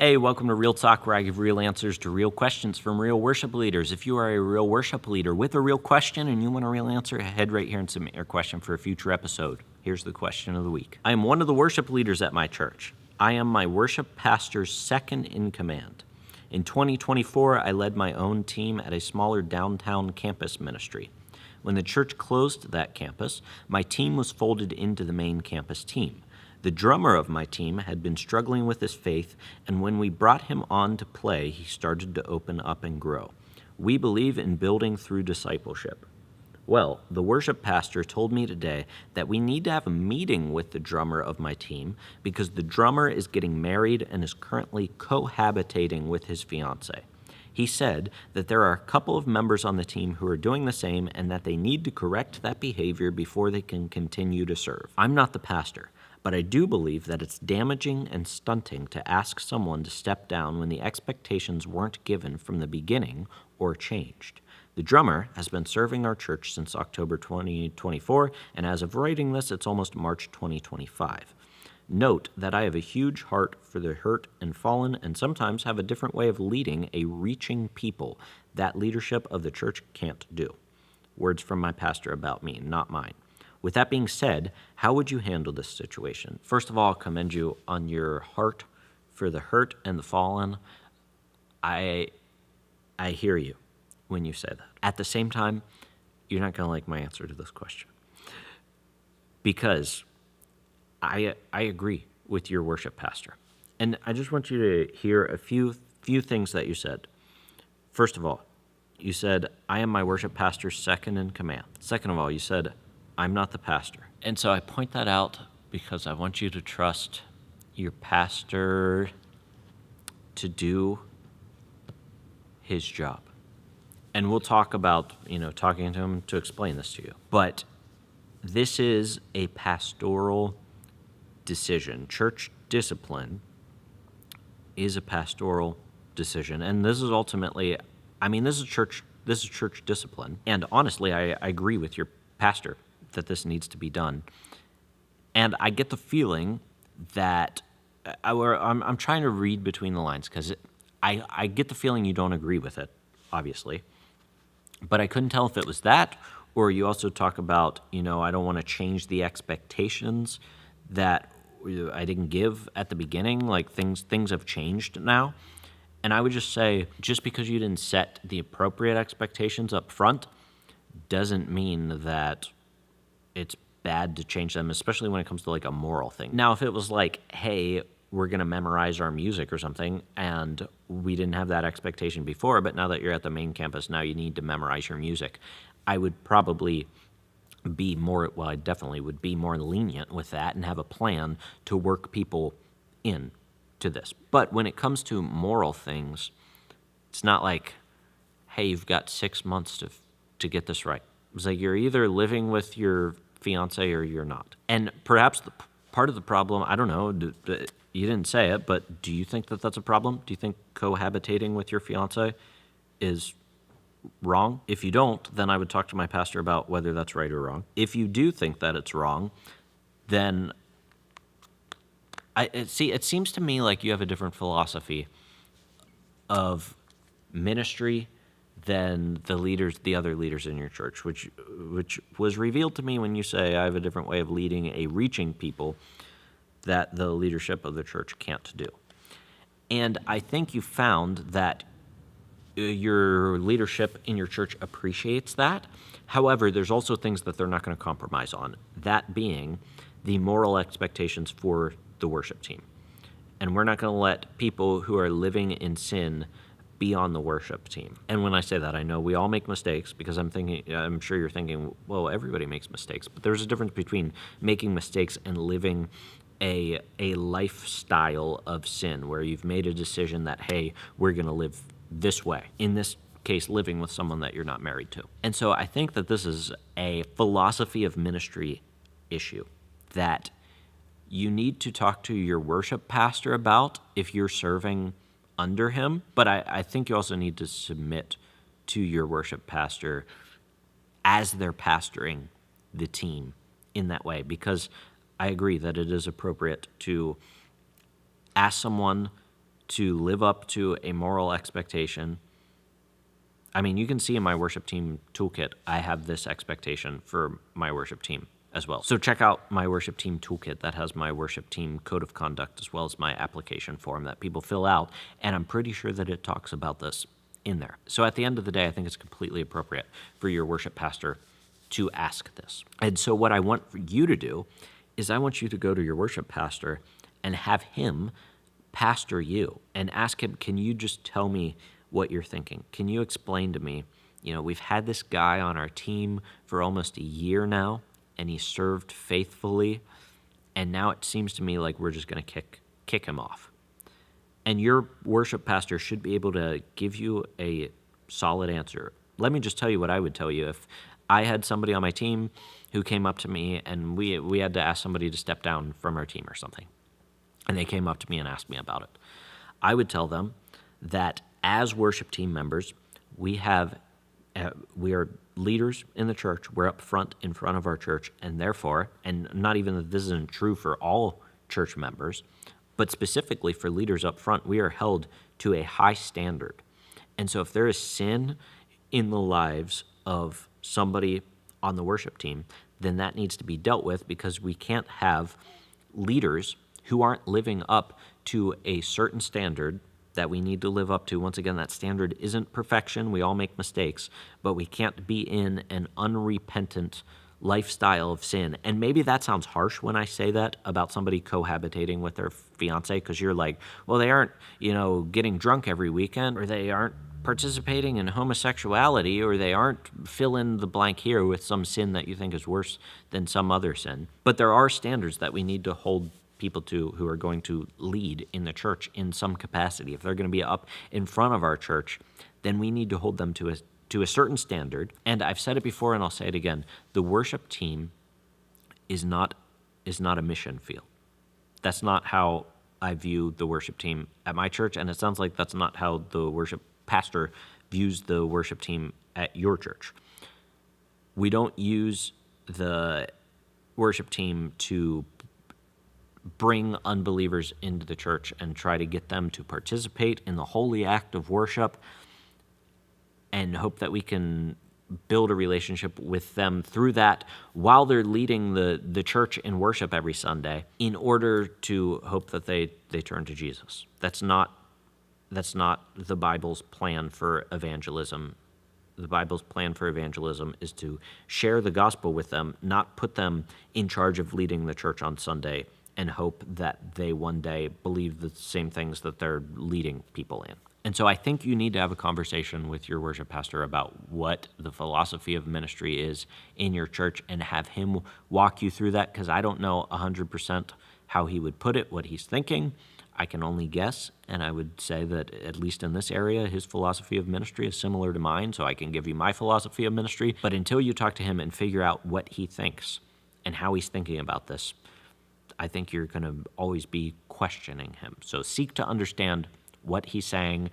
Hey, welcome to Real Talk, where I give real answers to real questions from real worship leaders. If you are a real worship leader with a real question and you want a real answer, head right here and submit your question for a future episode. Here's the question of the week. I am one of the worship leaders at my church. I am my worship pastor's second in command. In 2024, I led my own team at a smaller downtown campus ministry. When the church closed that campus, my team was folded into the main campus team. The drummer of my team had been struggling with his faith, and when we brought him on to play, he started to open up and grow. We believe in building through discipleship. Well, the worship pastor told me today that we need to have a meeting with the drummer of my team because the drummer is getting married and is currently cohabitating with his fiance. He said that there are a couple of members on the team who are doing the same and that they need to correct that behavior before they can continue to serve. I'm not the pastor, but I do believe that it's damaging and stunting to ask someone to step down when the expectations weren't given from the beginning or changed. The drummer has been serving our church since October 2024, and as of writing this, it's almost March 2025. Note that I have a huge heart for the hurt and fallen, and sometimes have a different way of leading a reaching people that leadership of the church can't do. Words from my pastor about me, not mine. With that being said, how would you handle this situation? First of all, I'll commend you on your heart for the hurt and the fallen. I hear you when you say that. At the same time, you're not going to like my answer to this question. Because I agree with your worship pastor. And I just want you to hear a few things that you said. First of all, you said, I am my worship pastor's second in command. Second of all, you said, I'm not the pastor. And so I point that out because I want you to trust your pastor to do his job. And we'll talk about, talking to him to explain this to you. But this is a pastoral decision. Church discipline is a pastoral decision. And this is ultimately, this is church discipline. And honestly, I agree with your pastor that this needs to be done. And I get the feeling that I'm trying to read between the lines because I get the feeling you don't agree with it, obviously. But I couldn't tell if it was that, or you also talk about, I don't want to change the expectations that I didn't give at the beginning. Like things have changed now. And I would just say, just because you didn't set the appropriate expectations up front doesn't mean that it's bad to change them, especially when it comes to like a moral thing. Now, if it was like, hey, we're going to memorize our music or something, and we didn't have that expectation before, but now that you're at the main campus, now you need to memorize your music, I would probably I definitely would be more lenient with that and have a plan to work people in to this. But when it comes to moral things, it's not like, hey, you've got 6 months to get this right. It's like you're either living with your fiance or you're not. And perhaps part of the problem, I don't know, you didn't say it, but do you think that that's a problem? Do you think cohabitating with your fiance is wrong? If you don't, then I would talk to my pastor about whether that's right or wrong. If you do think that it's wrong, then it seems to me like you have a different philosophy of ministry than the other leaders in your church, which was revealed to me when you say I have a different way of leading a reaching people that the leadership of the church can't do. And I think you found that your leadership in your church appreciates that. However, there's also things that they're not going to compromise on, that being the moral expectations for the worship team. And we're not going to let people who are living in sin be on the worship team. And when I say that, I know we all make mistakes because I'm sure you're thinking, well, everybody makes mistakes. But there's a difference between making mistakes and living a lifestyle of sin where you've made a decision that, hey, we're going to live this way. In this case, living with someone that you're not married to. And so I think that this is a philosophy of ministry issue that you need to talk to your worship pastor about if you're serving under him. But I think you also need to submit to your worship pastor as they're pastoring the team in that way, because I agree that it is appropriate to ask someone to live up to a moral expectation. I mean, you can see in my worship team toolkit, I have this expectation for my worship team as well. So check out my worship team toolkit that has my worship team code of conduct as well as my application form that people fill out. And I'm pretty sure that it talks about this in there. So at the end of the day, I think it's completely appropriate for your worship pastor to ask this. And so what I want for you to do is I want you to go to your worship pastor and have him pastor you and ask him, can you just tell me what you're thinking? Can you explain to me, we've had this guy on our team for almost a year now, and he served faithfully, and now it seems to me like we're just going to kick him off. And your worship pastor should be able to give you a solid answer. Let me just tell you what I would tell you. If I had somebody on my team who came up to me and we had to ask somebody to step down from our team or something, and they came up to me and asked me about it, I would tell them that as worship team members, we are leaders in the church. We're up front in front of our church, and therefore, and not even that this isn't true for all church members, but specifically for leaders up front, we are held to a high standard. And so if there is sin in the lives of somebody on the worship team, then that needs to be dealt with, because we can't have leaders who aren't living up to a certain standard that we need to live up to. Once again, that standard isn't perfection. We all make mistakes, but we can't be in an unrepentant lifestyle of sin. And maybe that sounds harsh when I say that about somebody cohabitating with their fiance, because you're like, well, they aren't, getting drunk every weekend, or they aren't participating in homosexuality, or they aren't fill in the blank here with some sin that you think is worse than some other sin. But there are standards that we need to hold people to who are going to lead in the church in some capacity. If they're going to be up in front of our church, then we need to hold them to a certain standard. And I've said it before and I'll say it again. The worship team is not a mission field. That's not how I view the worship team at my church, and it sounds like that's not how the worship pastor views the worship team at your church. We don't use the worship team to bring unbelievers into the church and try to get them to participate in the holy act of worship and hope that we can build a relationship with them through that while they're leading the church in worship every Sunday, in order to hope that they turn to Jesus. That's not the Bible's plan for evangelism. The Bible's plan for evangelism is to share the gospel with them, not put them in charge of leading the church on Sunday and hope that they one day believe the same things that they're leading people in. And so I think you need to have a conversation with your worship pastor about what the philosophy of ministry is in your church and have him walk you through that, because I don't know 100% how he would put it, what he's thinking. I can only guess, and I would say that at least in this area, his philosophy of ministry is similar to mine, so I can give you my philosophy of ministry. But until you talk to him and figure out what he thinks and how he's thinking about this, I think you're going to always be questioning him. So seek to understand what he's saying.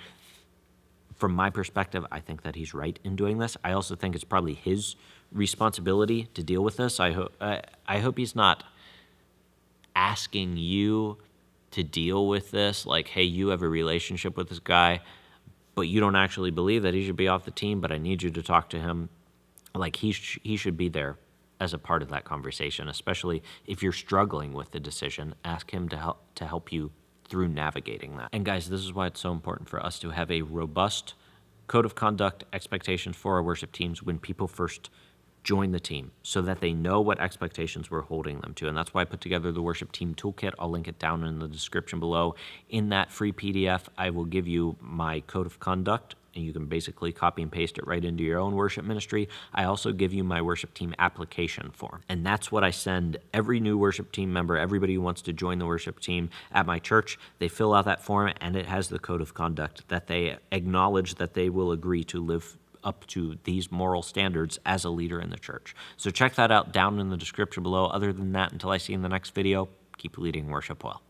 From my perspective, I think that he's right in doing this. I also think it's probably his responsibility to deal with this. I hope he's not asking you to deal with this, like, hey, you have a relationship with this guy, but you don't actually believe that he should be off the team, but I need you to talk to him. Like, he should be there as a part of that conversation, especially if you're struggling with the decision. Ask him to help you through navigating that. And guys, this is why it's so important for us to have a robust code of conduct, expectations for our worship teams when people first join the team, so that they know what expectations we're holding them to. And that's why I put together the worship team toolkit. I'll link it down in the description below. In that free PDF, I will give you my code of conduct, and you can basically copy and paste it right into your own worship ministry. I also give you my worship team application form. And that's what I send every new worship team member, everybody who wants to join the worship team at my church. They fill out that form, and it has the code of conduct that they acknowledge that they will agree to live up to these moral standards as a leader in the church. So check that out down in the description below. Other than that, until I see you in the next video, keep leading worship well.